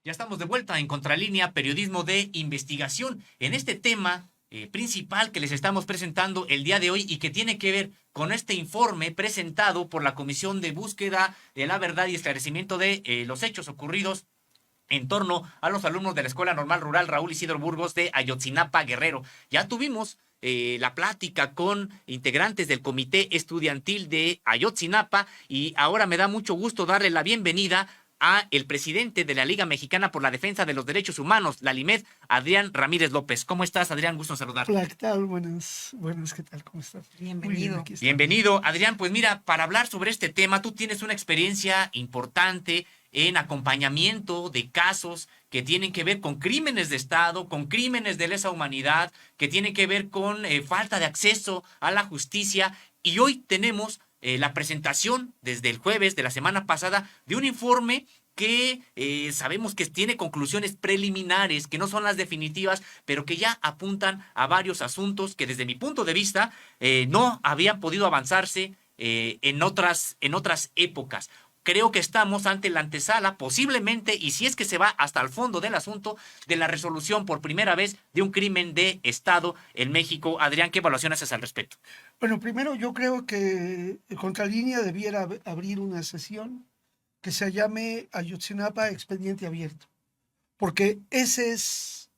Ya estamos de vuelta en Contralínea, periodismo de investigación, en este tema principal que les estamos presentando el día de hoy y que tiene que ver con este informe presentado por la Comisión de Búsqueda de la Verdad y Esclarecimiento de los hechos ocurridos en torno a los alumnos de la Escuela Normal Rural Raúl Isidro Burgos de Ayotzinapa, Guerrero. Ya tuvimos la plática con integrantes del comité estudiantil de Ayotzinapa y ahora me da mucho gusto darle la bienvenida a el presidente de la Liga Mexicana por la Defensa de los Derechos Humanos, la LIMED, Adrián Ramírez López. ¿Cómo estás, Adrián? Gusto en saludarte. Hola, ¿qué tal? Buenas, ¿qué tal? ¿Cómo estás? Muy bien, Bienvenido. aquí estamos. Bienvenido, Adrián. Pues mira, para hablar sobre este tema, tú tienes una experiencia importante en acompañamiento de casos que tienen que ver con crímenes de Estado, con crímenes de lesa humanidad, que tienen que ver con falta de acceso a la justicia. Y hoy tenemos la presentación desde el jueves de la semana pasada de un informe que sabemos que tiene conclusiones preliminares, que no son las definitivas, pero que ya apuntan a varios asuntos que desde mi punto de vista no habían podido avanzarse en otras épocas. Creo que estamos ante la antesala, posiblemente, y si es que se va hasta el fondo del asunto, de la resolución por primera vez de un crimen de Estado en México. Adrián, ¿qué evaluación haces al respecto? Bueno, primero yo creo que Contralínea debiera abrir una sesión que se llame Ayotzinapa Expediente Abierto, porque ese es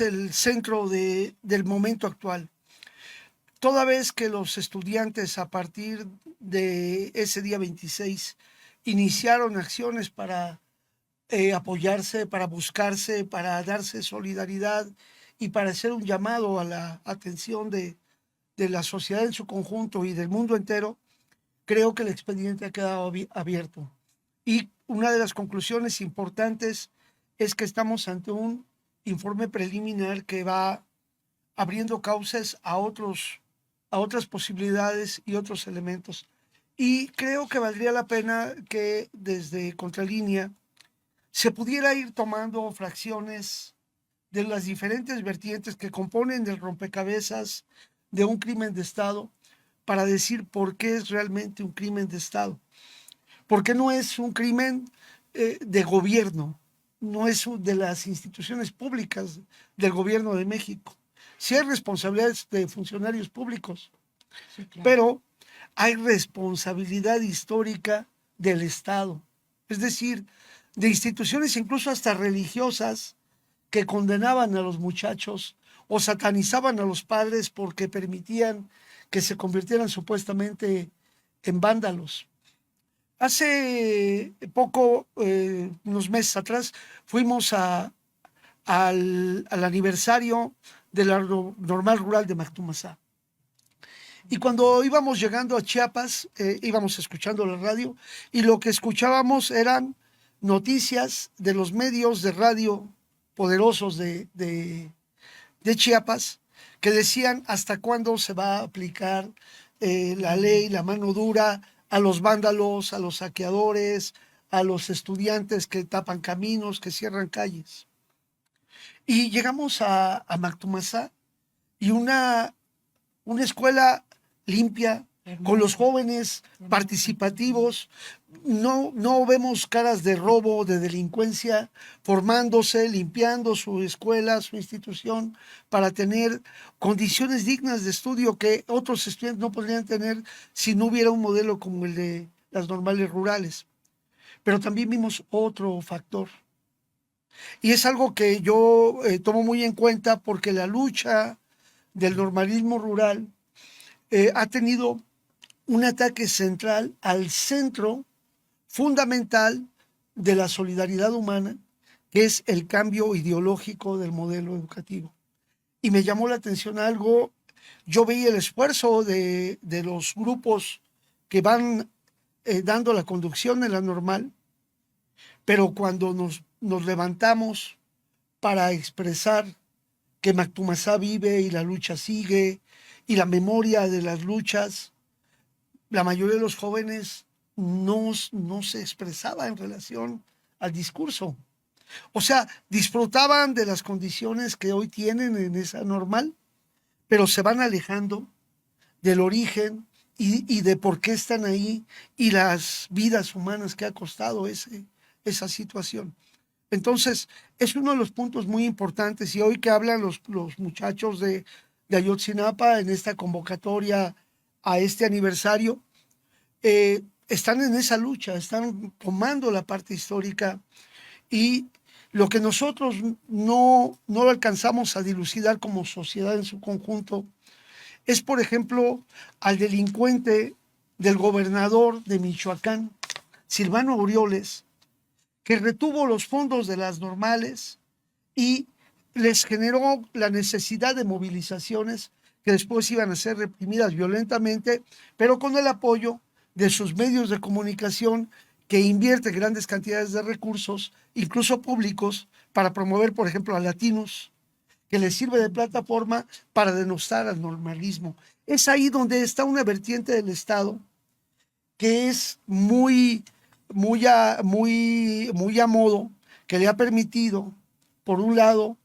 el centro del momento actual. Toda vez que los estudiantes a partir de ese día 26 iniciaron acciones para apoyarse, para buscarse, para darse solidaridad y para hacer un llamado a la atención de la sociedad en su conjunto y del mundo entero, creo que el expediente ha quedado abierto. Y una de las conclusiones importantes es que estamos ante un informe preliminar que va abriendo causas a otras posibilidades y otros elementos. Y creo que valdría la pena que desde Contralínea se pudiera ir tomando fracciones de las diferentes vertientes que componen el rompecabezas de un crimen de Estado para decir por qué es realmente un crimen de Estado. Porque no es un crimen de gobierno, no es de las instituciones públicas del gobierno de México. Sí hay responsabilidades de funcionarios públicos, Sí, claro. pero hay responsabilidad histórica del Estado. Es decir, de instituciones incluso hasta religiosas que condenaban a los muchachos o satanizaban a los padres porque permitían que se convirtieran supuestamente en vándalos. Hace poco, unos meses atrás, fuimos al aniversario de la normal rural de Mactumazá. Y cuando íbamos llegando a Chiapas, íbamos escuchando la radio y lo que escuchábamos eran noticias de los medios de radio poderosos de Chiapas que decían hasta cuándo se va a aplicar la ley, la mano dura a los vándalos, a los saqueadores, a los estudiantes que tapan caminos, que cierran calles. Y llegamos a Mactumazá y una escuela limpia, con los Hermosa, jóvenes hermosa. participativos. No vemos caras de robo, de delincuencia, formándose, limpiando su escuela, su institución, para tener condiciones dignas de estudio que otros estudiantes no podrían tener si no hubiera un modelo como el de las normales rurales. Pero también vimos otro factor. Y es algo que yo tomo muy en cuenta porque la lucha del normalismo rural ha tenido un ataque central al centro fundamental de la solidaridad humana, que es el cambio ideológico del modelo educativo. Y me llamó la atención algo, yo veía el esfuerzo de los grupos que van dando la conducción en la normal, pero cuando nos levantamos para expresar que Mactumazá vive y la lucha sigue y la memoria de las luchas, la mayoría de los jóvenes no se expresaba en relación al discurso. O sea, disfrutaban de las condiciones que hoy tienen en esa normal, pero se van alejando del origen y de por qué están ahí y las vidas humanas que ha costado esa situación. Entonces, es uno de los puntos muy importantes. Y hoy que hablan los muchachos de Ayotzinapa en esta convocatoria a este aniversario, están en esa lucha, están tomando la parte histórica y lo que nosotros no lo alcanzamos a dilucidar como sociedad en su conjunto es, por ejemplo, al delincuente del gobernador de Michoacán, Silvano Aureoles, que retuvo los fondos de las normales y les generó la necesidad de movilizaciones que después iban a ser reprimidas violentamente, pero con el apoyo de sus medios de comunicación que invierten grandes cantidades de recursos, incluso públicos, para promover, por ejemplo, a latinos, que les sirve de plataforma para denostar al normalismo. Es ahí donde está una vertiente del Estado que es muy a modo, que le ha permitido, por un lado,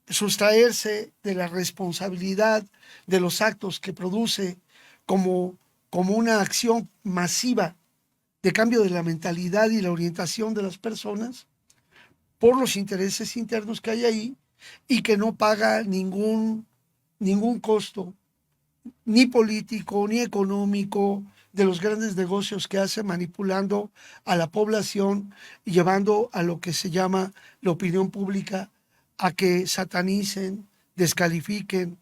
sustraerse de la responsabilidad de los actos que produce como, como una acción masiva de cambio de la mentalidad y la orientación de las personas por los intereses internos que hay ahí y que no paga ningún costo ni político, ni económico, de los grandes negocios que hace manipulando a la población y llevando a lo que se llama la opinión pública a que satanicen, descalifiquen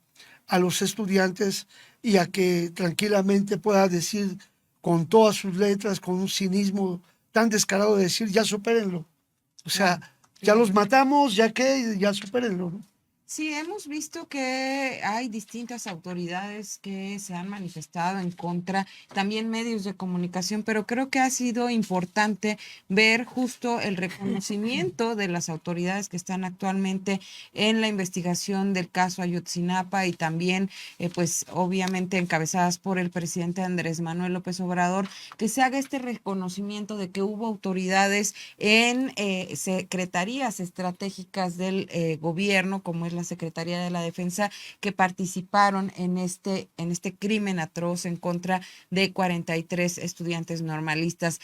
a los estudiantes y a que tranquilamente pueda decir con todas sus letras, con un cinismo tan descarado de decir, ya supérenlo. O sea, Claro, ya claro. los matamos, ya que, ya supérenlo, ¿no? Sí, hemos visto que hay distintas autoridades que se han manifestado en contra, también medios de comunicación, pero creo que ha sido importante ver justo el reconocimiento de las autoridades que están actualmente en la investigación del caso Ayotzinapa y también, pues obviamente encabezadas por el presidente Andrés Manuel López Obrador, que se haga este reconocimiento de que hubo autoridades en secretarías estratégicas del gobierno, como es la Secretaría de la Defensa, que participaron en este crimen atroz en contra de 43 estudiantes normalistas.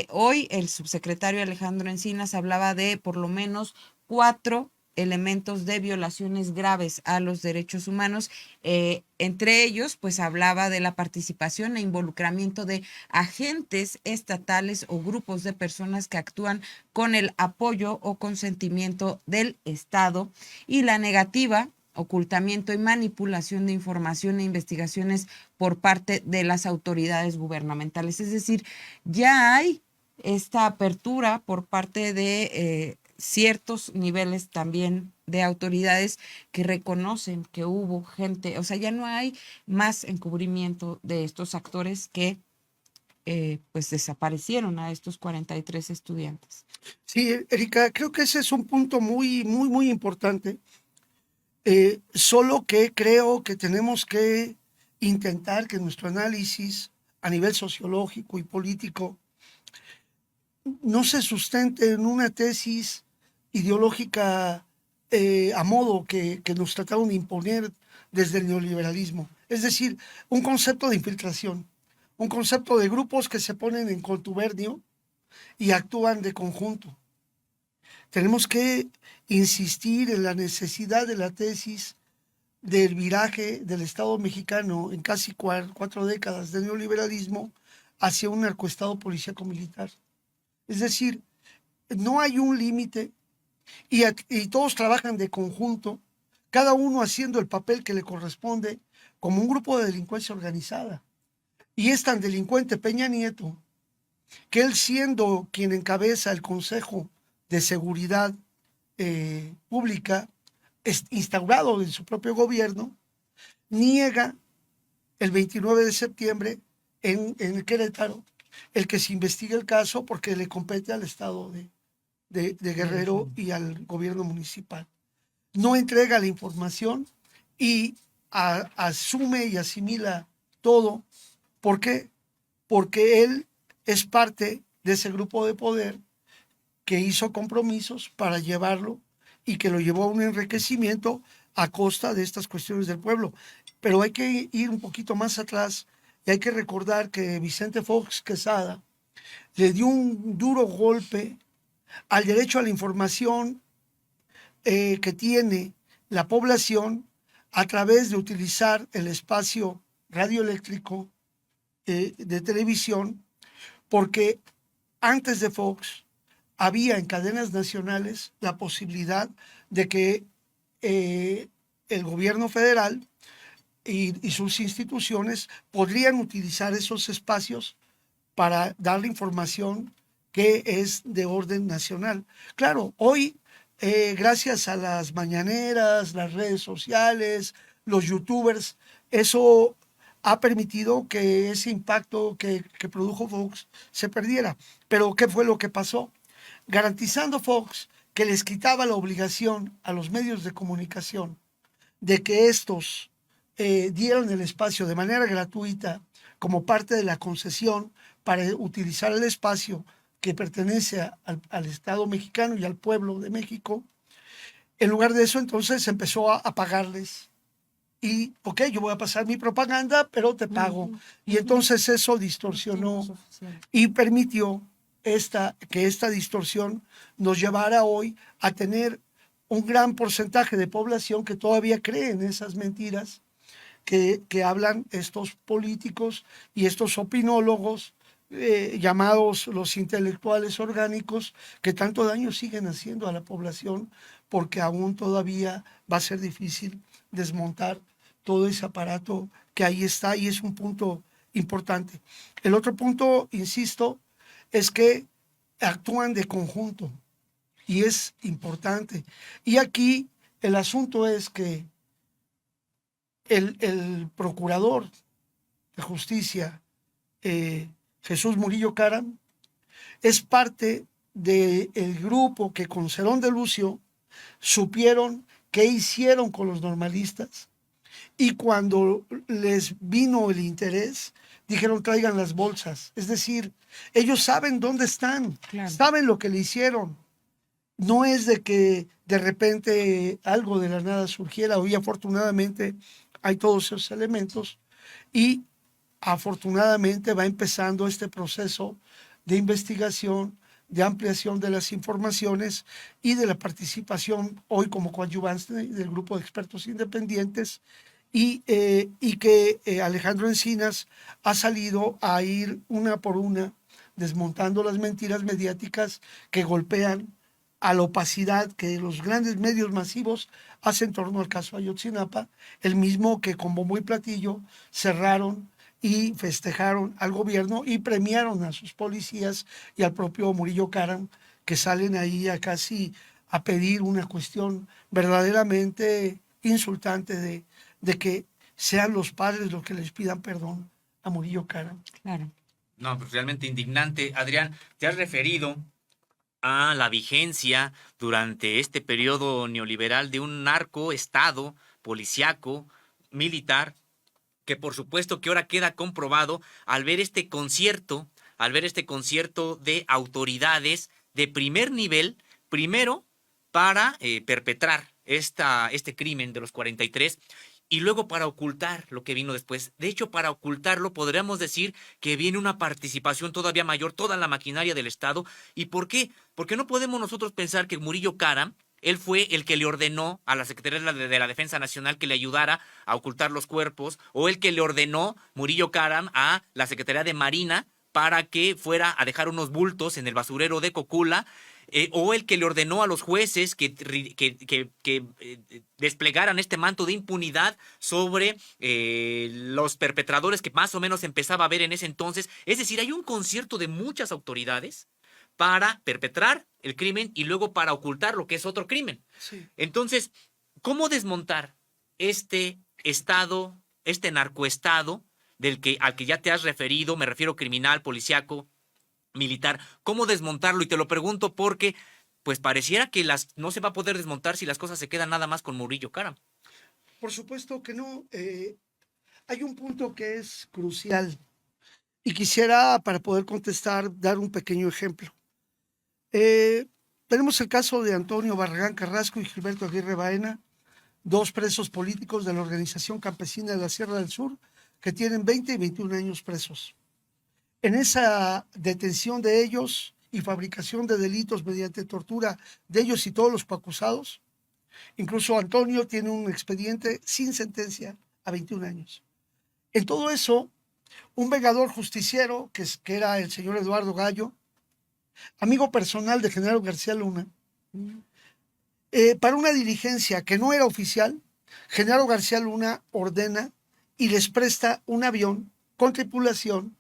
Hoy el subsecretario Alejandro Encinas hablaba de por lo menos 4 elementos de violaciones graves a los derechos humanos. Entre ellos, pues hablaba de la participación e involucramiento de agentes estatales o grupos de personas que actúan con el apoyo o consentimiento del Estado y la negativa, ocultamiento y manipulación de información e investigaciones por parte de las autoridades gubernamentales. Es decir, ya hay esta apertura por parte de ciertos niveles también de autoridades que reconocen que hubo gente, o sea, ya no hay más encubrimiento de estos actores que pues desaparecieron a estos 43 estudiantes. Sí, Erika, creo que ese es un punto muy importante. Solo que creo que tenemos que intentar que nuestro análisis a nivel sociológico y político no se sustente en una tesis ideológica a modo que nos trataron de imponer desde el neoliberalismo. Es decir, un concepto de infiltración, un concepto de grupos que se ponen en contubernio y actúan de conjunto. Tenemos que insistir en la necesidad de la tesis del viraje del Estado mexicano en casi 4 décadas de neoliberalismo hacia un narcoestado policíaco militar. Es decir, no hay un límite y todos trabajan de conjunto, cada uno haciendo el papel que le corresponde como un grupo de delincuencia organizada. Y es tan delincuente Peña Nieto que él, siendo quien encabeza el Consejo de Seguridad Pública instaurado en su propio gobierno, niega el 29 de septiembre en Querétaro el que se investigue el caso porque le compete al Estado de Guerrero y al gobierno municipal. No entrega la información y asume y asimila todo. ¿Por qué? Porque él es parte de ese grupo de poder que hizo compromisos para llevarlo y que lo llevó a un enriquecimiento a costa de estas cuestiones del pueblo. Pero hay que ir un poquito más atrás y hay que recordar que Vicente Fox Quesada le dio un duro golpe al derecho a la información que tiene la población a través de utilizar el espacio radioeléctrico de televisión, porque antes de Fox había en cadenas nacionales la posibilidad de que el gobierno federal y sus instituciones podrían utilizar esos espacios para darle información que es de orden nacional. Claro, hoy, gracias a las mañaneras, las redes sociales, los youtubers, eso ha permitido que ese impacto que produjo Fox se perdiera. Pero ¿qué fue lo que pasó? Garantizando Fox que les quitaba la obligación a los medios de comunicación de que estos dieron el espacio de manera gratuita como parte de la concesión para utilizar el espacio que pertenece al Estado mexicano y al pueblo de México. En lugar de eso, entonces empezó a pagarles. Y, ok, yo voy a pasar mi propaganda, pero te pago. Y entonces eso distorsionó y permitió que esta distorsión nos llevara hoy a tener un gran porcentaje de población que todavía cree en esas mentiras que hablan estos políticos y estos opinólogos llamados los intelectuales orgánicos, que tanto daño siguen haciendo a la población, porque aún todavía va a ser difícil desmontar todo ese aparato que ahí está, y es un punto importante. El otro punto, insisto, es que actúan de conjunto y es importante. Y aquí el asunto es que el procurador de justicia, Jesús Murillo Caram, es parte del grupo que con Cerón de Lucio supieron qué hicieron con los normalistas, y cuando les vino el interés, dijeron traigan las bolsas. Es decir, ellos saben dónde están, claro, saben lo que le hicieron. No es de que de repente algo de la nada surgiera. Hoy afortunadamente hay todos esos elementos y afortunadamente va empezando este proceso de investigación, de ampliación de las informaciones y de la participación hoy como coadyuvante del grupo de expertos independientes, y que Alejandro Encinas ha salido a ir una por una desmontando las mentiras mediáticas que golpean a la opacidad que los grandes medios masivos hacen en torno al caso Ayotzinapa, el mismo que con bombo y platillo cerraron y festejaron al gobierno y premiaron a sus policías y al propio Murillo Caram, que salen ahí a casi a pedir una cuestión verdaderamente insultante de que sean los padres los que les pidan perdón a Murillo Caram. Claro. No, pues realmente indignante. Adrián, te has referido a la vigencia durante este periodo neoliberal de un narcoestado policíaco, militar, que por supuesto que ahora queda comprobado al ver este concierto de autoridades de primer nivel, primero para perpetrar este crimen de los 43 y luego para ocultar lo que vino después. De hecho, para ocultarlo podríamos decir que viene una participación todavía mayor, toda la maquinaria del Estado. ¿Y por qué? Porque no podemos nosotros pensar que Murillo Caram, él fue el que le ordenó a la Secretaría de la Defensa Nacional que le ayudara a ocultar los cuerpos, o el que le ordenó Murillo Caram a la Secretaría de Marina para que fuera a dejar unos bultos en el basurero de Cocula, o el que le ordenó a los jueces que desplegaran este manto de impunidad sobre los perpetradores que más o menos empezaba a ver en ese entonces. Es decir, hay un concierto de muchas autoridades para perpetrar el crimen y luego para ocultar lo que es otro crimen. Sí. Entonces, ¿cómo desmontar este estado, este narcoestado al que ya te has referido? Me refiero criminal, policíaco, militar. ¿Cómo desmontarlo? Y te lo pregunto porque pues pareciera que no se va a poder desmontar si las cosas se quedan nada más con Murillo Caram. Por supuesto que no. Hay un punto que es crucial y quisiera, para poder contestar, dar un pequeño ejemplo. Tenemos el caso de Antonio Barragán Carrasco y Gilberto Aguirre Baena, dos presos políticos de la Organización Campesina de la Sierra del Sur, que tienen 20 y 21 años presos. En esa detención de ellos y fabricación de delitos mediante tortura de ellos y todos los coacusados. Incluso Antonio tiene un expediente sin sentencia a 21 años. En todo eso, un vengador justiciero, que era el señor Eduardo Gallo, amigo personal de Genaro García Luna, para una diligencia que no era oficial, Genaro García Luna ordena y les presta un avión con tripulación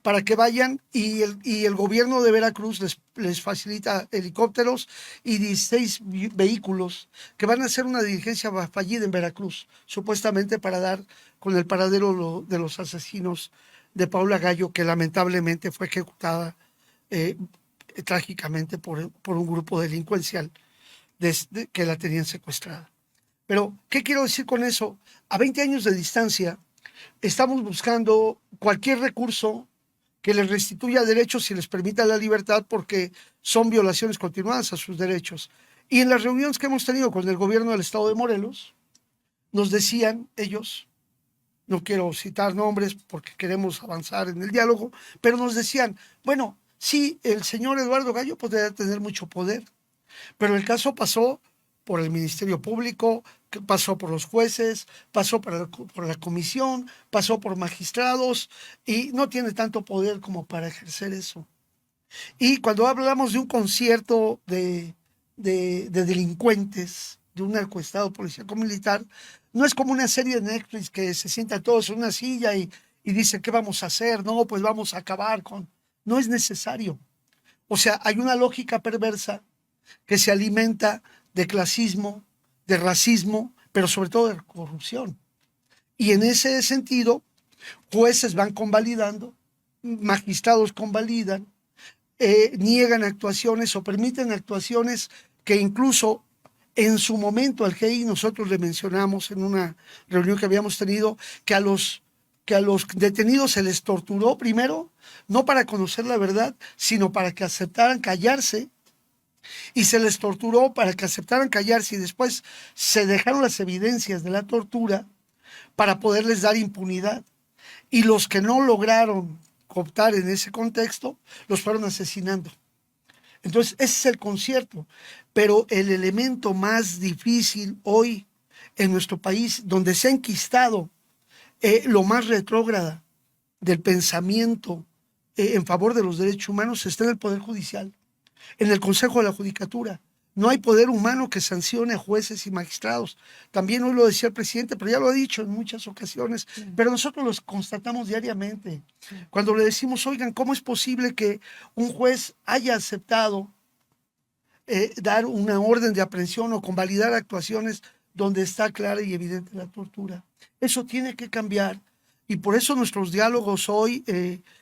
para que vayan, y el gobierno de Veracruz les facilita helicópteros y 16 vehículos que van a hacer una diligencia fallida en Veracruz, supuestamente para dar con el paradero de los asesinos de Paula Gallo, que lamentablemente fue ejecutada trágicamente por un grupo delincuencial que la tenían secuestrada. Pero, ¿qué quiero decir con eso? A 20 años de distancia, estamos buscando cualquier recurso que les restituya derechos y les permita la libertad, porque son violaciones continuadas a sus derechos. Y en las reuniones que hemos tenido con el gobierno del estado de Morelos, nos decían ellos, no quiero citar nombres porque queremos avanzar en el diálogo, pero nos decían, bueno, sí, el señor Eduardo Gallo podría tener mucho poder, pero el caso pasó por el Ministerio Público, pasó por los jueces, pasó por la comisión, pasó por magistrados, y no tiene tanto poder como para ejercer eso. Y cuando hablamos de un concierto de delincuentes, de un narcoestado policíaco militar, no es como una serie de Netflix que se sientan todos en una silla y dicen, ¿qué vamos a hacer? No, pues vamos a acabar con... No es necesario. O sea, hay una lógica perversa que se alimenta de clasismo, de racismo, pero sobre todo de corrupción. Y en ese sentido, jueces van convalidando, magistrados convalidan, niegan actuaciones o permiten actuaciones que incluso en su momento al GEI nosotros le mencionamos en una reunión que habíamos tenido que a los detenidos se les torturó primero, no para conocer la verdad, sino para que aceptaran callarse, y se les torturó para que aceptaran callarse, y después se dejaron las evidencias de la tortura para poderles dar impunidad. Y los que no lograron cooptar en ese contexto, los fueron asesinando. Entonces, ese es el concierto. Pero el elemento más difícil hoy en nuestro país, donde se ha enquistado lo más retrógrada del pensamiento en favor de los derechos humanos, está en el Poder Judicial, en el Consejo de la Judicatura. No hay poder humano que sancione a jueces y magistrados. También hoy lo decía el presidente, pero ya lo ha dicho en muchas ocasiones, pero nosotros los constatamos diariamente. Cuando le decimos, oigan, ¿cómo es posible que un juez haya aceptado dar una orden de aprehensión o convalidar actuaciones donde está clara y evidente la tortura? Eso tiene que cambiar, y por eso nuestros diálogos hoy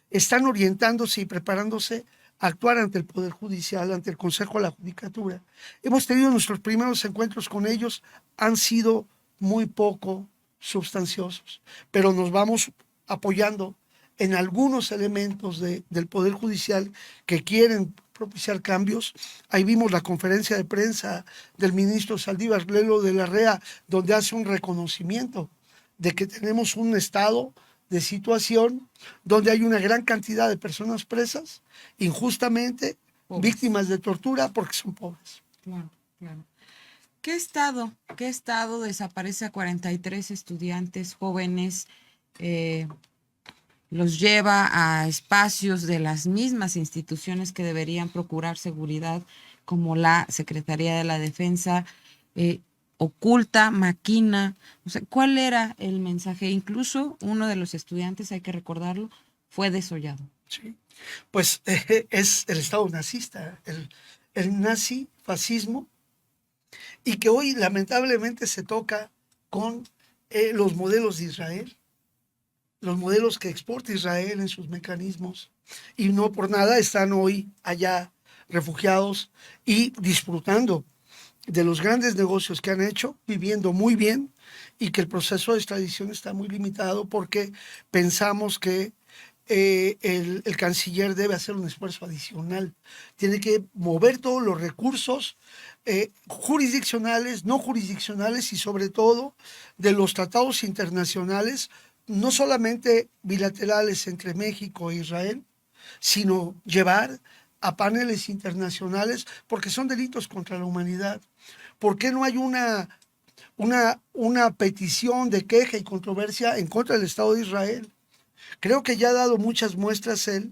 están orientándose y preparándose a actuar ante el Poder Judicial, ante el Consejo de la Judicatura. Hemos tenido nuestros primeros encuentros con ellos, han sido muy poco sustanciosos, pero nos vamos apoyando en algunos elementos del Poder Judicial que quieren propiciar cambios. Ahí vimos la conferencia de prensa del ministro Saldívar Lelo de la REA, donde hace un reconocimiento de que tenemos un estado de situación donde hay una gran cantidad de personas presas, injustamente, pobres, víctimas de tortura porque son pobres. Claro, claro. ¿Qué estado desaparece a 43 estudiantes jóvenes, los lleva a espacios de las mismas instituciones que deberían procurar seguridad, como la Secretaría de la Defensa, oculta, maquina? O sea, ¿cuál era el mensaje? Incluso uno de los estudiantes, hay que recordarlo, fue desollado. Sí, pues es el Estado nazista, el nazi-fascismo, y que hoy lamentablemente se toca con los modelos de Israel, los modelos que exporta Israel en sus mecanismos, y no por nada están hoy allá refugiados y disfrutando de los grandes negocios que han hecho, viviendo muy bien, y que el proceso de extradición está muy limitado porque pensamos que el canciller debe hacer un esfuerzo adicional. Tiene que mover todos los recursos jurisdiccionales, no jurisdiccionales, y sobre todo de los tratados internacionales, no solamente bilaterales entre México e Israel, sino llevar a paneles internacionales, porque son delitos contra la humanidad. ¿Por qué no hay una petición de queja y controversia en contra del Estado de Israel? Creo que ya ha dado muchas muestras él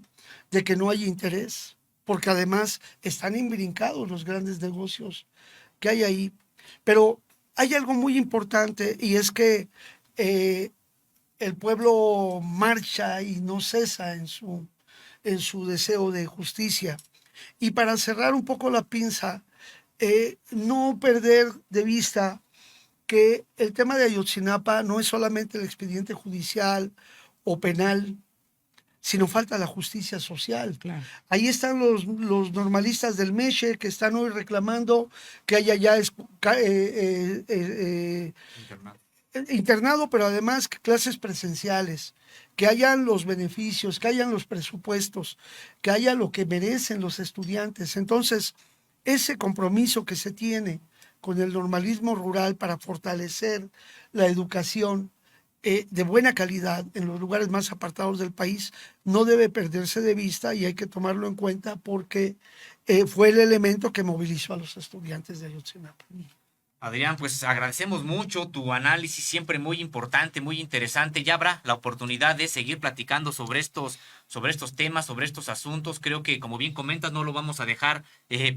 de que no hay interés, porque además están imbrincados los grandes negocios que hay ahí. Pero hay algo muy importante, y es que el pueblo marcha y no cesa en su deseo de justicia. Y para cerrar un poco la pinza, no perder de vista que el tema de Ayotzinapa no es solamente el expediente judicial o penal, sino falta la justicia social. Claro. Ahí están los normalistas del Meche que están hoy reclamando que haya ya Internado. internado, pero además clases presenciales, que hayan los beneficios, que hayan los presupuestos, que haya lo que merecen los estudiantes. Entonces, ese compromiso que se tiene con el normalismo rural para fortalecer la educación de buena calidad en los lugares más apartados del país no debe perderse de vista y hay que tomarlo en cuenta porque fue el elemento que movilizó a los estudiantes de Ayotzinapa. Adrián, pues agradecemos mucho tu análisis, siempre muy importante, muy interesante. Ya habrá la oportunidad de seguir platicando sobre estos temas, sobre estos asuntos. Creo que, como bien comentas, no lo vamos a dejar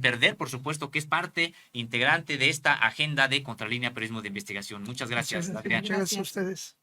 perder, por supuesto, que es parte integrante de esta agenda de Contralínea Periodismo de Investigación. Muchas gracias, Adrián. Muchas gracias a ustedes.